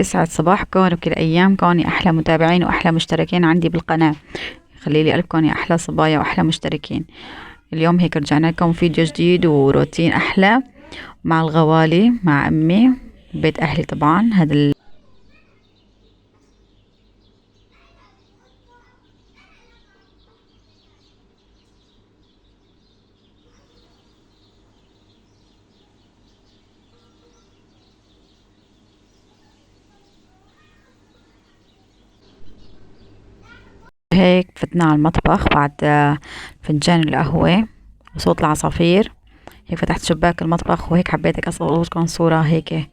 يسعد صباحكم وكل أيامكم يا أحلى متابعين وأحلى مشتركين عندي بالقناة. خلي لي قلبكم يا أحلى صبايا وأحلى مشتركين. اليوم هيك رجعنا لكم فيديو جديد وروتين أحلى مع الغوالي مع أمي بيت أهلي. طبعا هيك فتنا على المطبخ بعد فنجان القهوة وصوت العصافير. هيك فتحت شباك المطبخ وهيك حبيتك أصور لكم صورة هيك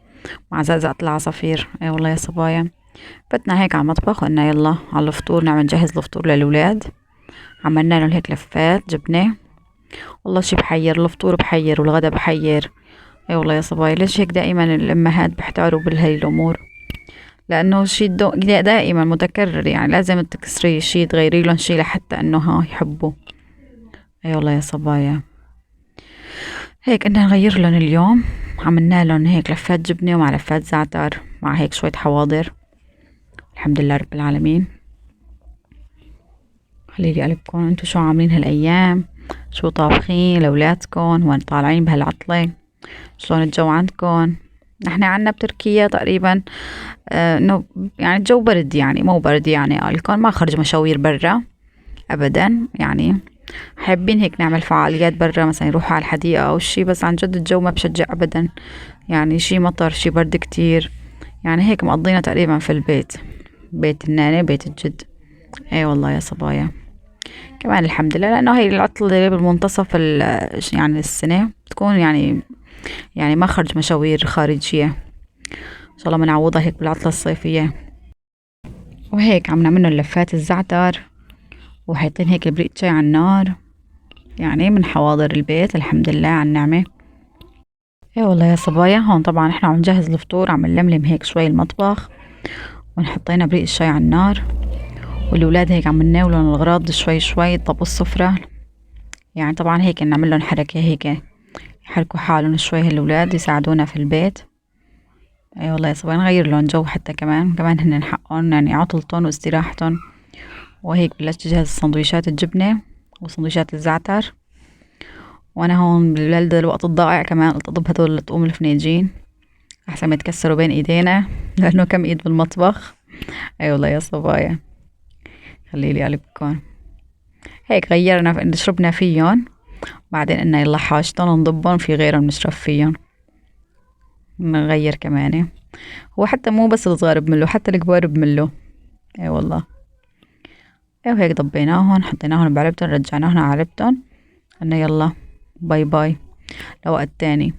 مع زقزقة العصافير. اي والله يا صبايا. فتنا هيك على المطبخ وقلنا يلا على الفطور نعمل نجهز الفطور للولاد. عملنا لهم هيك لفات جبنة. والله شي بحير الفطور بحير والغدا بحير. اي والله يا صبايا، ليش هيك دائما الامهات بيحتاروا بهاي الامور؟ لانه شي دائما متكرر، يعني لازم تكسري شي تغيري لهم شي لحتى انه ها يحبوا. اي والله يا صبايا. هيك بدنا نغير لهم اليوم. عملنا لهم هيك لفات جبنة ومع لفات زعتر مع هيك شوية حواضر. الحمد لله رب العالمين. خليلي قلبكم انتو شو عاملين هالايام؟ شو طابخين لاولادكم وين طالعين بهالعطلة؟ شلون الجو عندكم؟ نحن عنا بتركيا تقريبا انه يعني الجو برد، يعني مو برد يعني قالكم ما خرج مشاوير برا ابدا. يعني حابين هيك نعمل فعاليات برا، مثلا نروح على الحديقة او شي، بس عن جد الجو ما بشجع ابدا. يعني شي مطر شي برد كتير. يعني هيك مقضينا تقريبا في البيت، بيت النانة بيت الجد. اي والله يا صبايا. كمان الحمد لله لانه هي العطلة بالمنتصف يعني السنة تكون يعني ما خرج مشاوير خارجية. ان شاء الله بنعوضها هيك بالعطلة الصيفية. وهيك عم نعمل لهم لفات الزعتر وحاطين هيك بريق شاي على النار، يعني من حواضر البيت الحمد لله على النعمة. ايه والله يا صبايا. هون طبعا احنا عم نجهز الفطور، عم نلملم هيك شوي المطبخ ونحطينا بريق الشاي على النار، والولاد هيك عم نناولهم الغراض شوي شوي طبوا السفرة. يعني طبعا هيك نعمل لهم حركة هيك يحركوا حالهم شوي هالولاد يساعدونا في البيت. اي والله يا صبايا نغير لهم جو حتى كمان هن حقهم يعني عطلتهم واستراحتهم. وهيك بلشت اجهز سندويشات الجبنة وسندويشات الزعتر. وانا هون بالبلدة الوقت الضائع كمان قلت اضب هدول الطقوم الفناجين احسن ما يتكسروا بين ايدينا لانه كم ايد بالمطبخ. اي والله يا صبايا. خليلي قلبكم. هيك غيرنا شربنا فيهم، بعدين قلنا يلا حاجتهم نضبهم في غيرهم نشرب فيهم. نغير كمان. هو حتى مو بس الصغار بملوا، حتى الكبار بملوا. اي والله. اي وهيك ضبيناهم حطيناهم بعلبتهم رجعناهم على علبتهم. قلنا يلا باي باي لوقت تاني.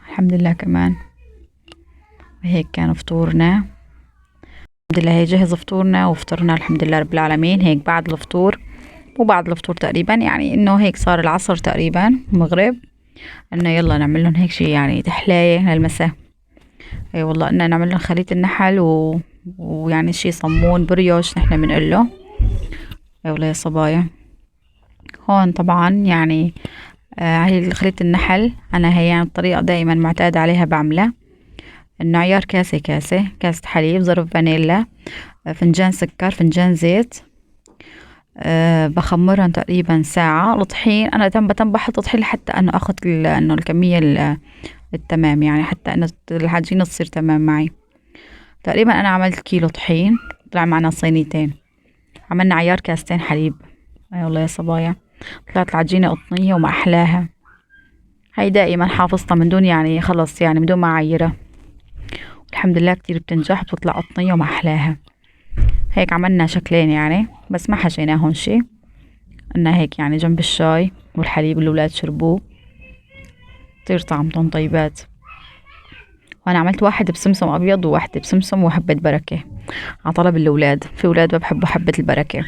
الحمد لله كمان. هيك كان فطورنا. الحمد لله هي جهز فطورنا وفطرنا الحمد لله رب العالمين. هيك بعد الفطور وبعد الفطور تقريبا، يعني انه هيك صار العصر تقريبا مغرب، انه يلا نعمل لهم هيك شي يعني تحلاية للمساء. اي والله انه نعمل لهم خليط النحل ويعني شي صمون بريوش نحن بنقول له. اي والله يا صبايا. هون طبعا يعني هاي خليط النحل انا هي يعني الطريقة دائما معتادة عليها بعملها. انه عيار كاسة حليب ظرف فانيلا فنجان سكر فنجان زيت. بخمرهم تقريبا ساعة. الطحين أنا تم بحط طحين لحتى أنه أخذ إنه الكمية التمام، يعني حتى أنه العجينة تصير تمام معي. تقريبا أنا عملت كيلو طحين طلع معنا صينيتين. عملنا عيار كاستين حليب. أي والله يا صبايا. طلعت العجينة قطنية وما أحلاها. هاي دائما حافظتها من دون يعني خلص يعني من دون ما أعيرها. الحمد لله كتير بتنجح بتطلع قطنية وما أحلاها. هيك عملنا شكلين يعني بس ما حشيناهن شي. قلنا هيك يعني جنب الشاي والحليب اللي الولاد شربوه كتير طعمتهم طيبات. وانا عملت واحد بسمسم ابيض وواحد بسمسم وحبة بركة على طلب الاولاد، في اولاد ما بحبوا حبة البركة.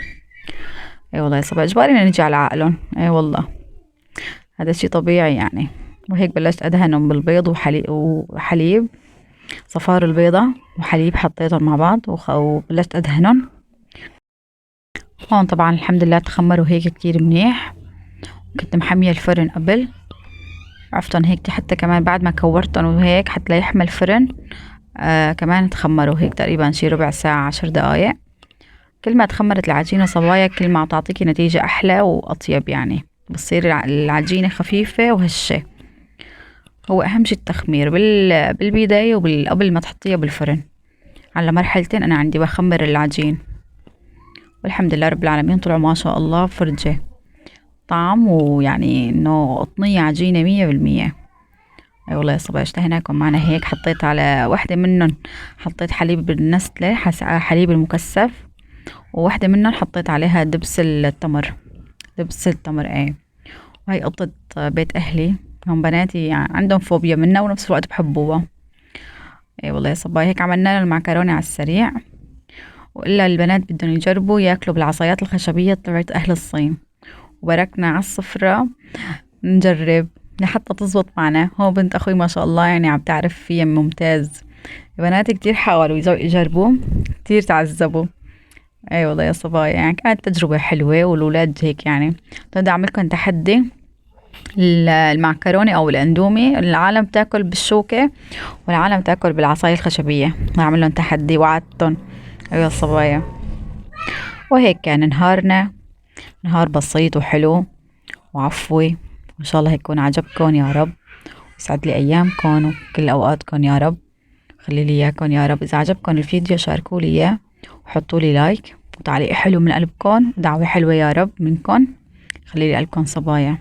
اي والله يا صباح اجبارنا نجي على عقلهم. اي والله هذا شي طبيعي يعني. وهيك بلشت ادهنهم بالبيض وحليب صفار البيضة وحليب حطيتهم مع بعض وبلشت ادهنهم. هون طبعا الحمد لله تخمروا هيك كتير منيح. كنت محمية الفرن قبل، عرفتن هيك حتى كمان بعد ما كورتن وهيك حتى لا يحمل فرن كمان تخمروا هيك تقريبا شي ربع ساعة 10 دقايق. كل ما تخمرت العجينة صبايا كل ما تعطيكي نتيجة أحلى وأطيب، يعني بتصير العجينة خفيفة وهشة. هو أهم شي التخمير بالبداية وقبل ما تحطيها بالفرن. على مرحلتين أنا عندي بخمر العجين، والحمد لله رب العالمين طلعوا ما شاء الله فرجة طعم، ويعني إنه قطنية عجينة 100%. أي والله يا صبايا اشتهيناكم معنا هيك. حطيت على واحدة منهم حطيت حليب النستلة، حليب المكثف، وواحدة منهم حطيت عليها دبس التمر. دبس التمر ايه. وهي قطة بيت أهلي، هم بناتي يعني عندهم فوبيا منها ونفس الوقت بحبوها. ايه والله يا صبايا هيك عملنا لنا المعكرونة على السريع. وإلا البنات بدهم يجربوا ياكلوا بالعصايات الخشبية تبعت أهل الصين، وبركنا على السفرة نجرب لحتى تزبط معنا. هو بنت أخوي ما شاء الله يعني عم تعرف فيها ممتاز. بناتي كتير حاولوا يجربوا، كتير تعذبوا. اي والله يا صبايا يعني كانت تجربة حلوة، والولاد هيك يعني. بدي اعملكم تحدي، المعكرونة او الاندومي العالم تاكل بالشوكة والعالم تاكل بالعصاية الخشبية. اعمل لهم تحدي وعدتهم. ايوه يا صبايا. وهيك كان نهارنا، نهار بسيط وحلو وعفوي. وان شاء الله يكون عجبكم يا رب، يسعد لي ايامكم وكل اوقاتكم يا رب. خلي لي اياكم يا رب. اذا عجبكم الفيديو شاركوا لي اياه، وحطوا لي لايك وتعليق حلو من قلبكم ودعوة حلوة يا رب منكم. خلي لي قلبكم صبايا.